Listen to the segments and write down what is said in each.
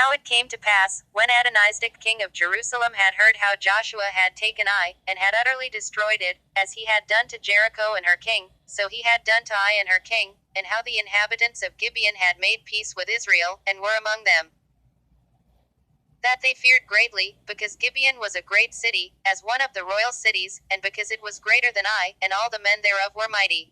Now it came to pass, when Adonizedec king of Jerusalem had heard how Joshua had taken Ai, and had utterly destroyed it, as he had done to Jericho and her king, so he had done to Ai and her king, and how the inhabitants of Gibeon had made peace with Israel, and were among them, that they feared greatly, because Gibeon was a great city, as one of the royal cities, and because it was greater than Ai, and all the men thereof were mighty.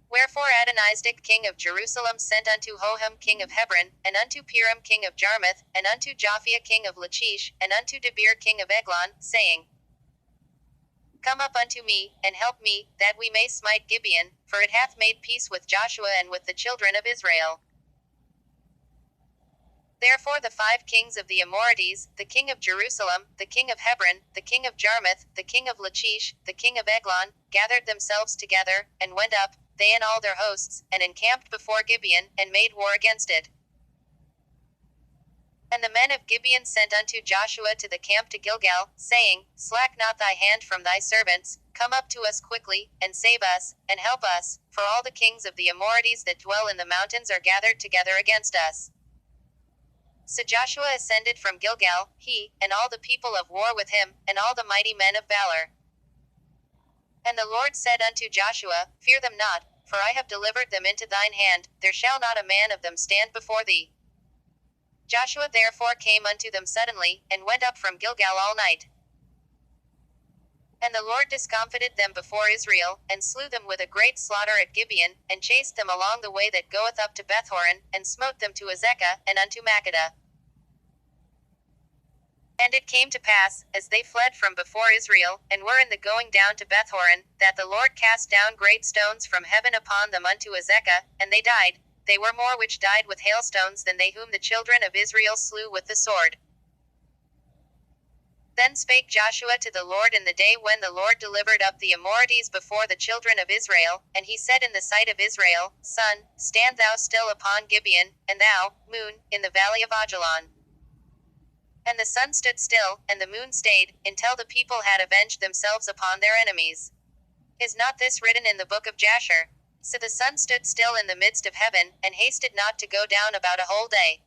Wherefore Adonizedec king of Jerusalem sent unto Hoham king of Hebron, and unto Piram king of Jarmuth, and unto Japhia king of Lachish, and unto Debir king of Eglon, saying, Come up unto me, and help me, that we may smite Gibeon, for it hath made peace with Joshua and with the children of Israel. Therefore the 5 kings of the Amorites, the king of Jerusalem, the king of Hebron, the king of Jarmuth, the king of Lachish, the king of Eglon, gathered themselves together, and went up, they and all their hosts, and encamped before Gibeon, and made war against it. And the men of Gibeon sent unto Joshua to the camp to Gilgal, saying, Slack not thy hand from thy servants, come up to us quickly, and save us, and help us, for all the kings of the Amorites that dwell in the mountains are gathered together against us. So Joshua ascended from Gilgal, he, and all the people of war with him, and all the mighty men of valor. And the Lord said unto Joshua, Fear them not, for I have delivered them into thine hand, there shall not a man of them stand before thee. Joshua therefore came unto them suddenly, and went up from Gilgal all night. And the Lord discomfited them before Israel, and slew them with a great slaughter at Gibeon, and chased them along the way that goeth up to Bethhoron, and smote them to Azekah, and unto Makkedah. And it came to pass, as they fled from before Israel, and were in the going down to Bethhoron, that the Lord cast down great stones from heaven upon them unto Azekah, and they died. They were more which died with hailstones than they whom the children of Israel slew with the sword. Then spake Joshua to the Lord in the day when the Lord delivered up the Amorites before the children of Israel, and he said in the sight of Israel, Sun, stand thou still upon Gibeon, and thou, moon, in the valley of Ajalon. And the sun stood still, and the moon stayed, until the people had avenged themselves upon their enemies. Is not this written in the book of Jasher? So the sun stood still in the midst of heaven, and hasted not to go down about a whole day.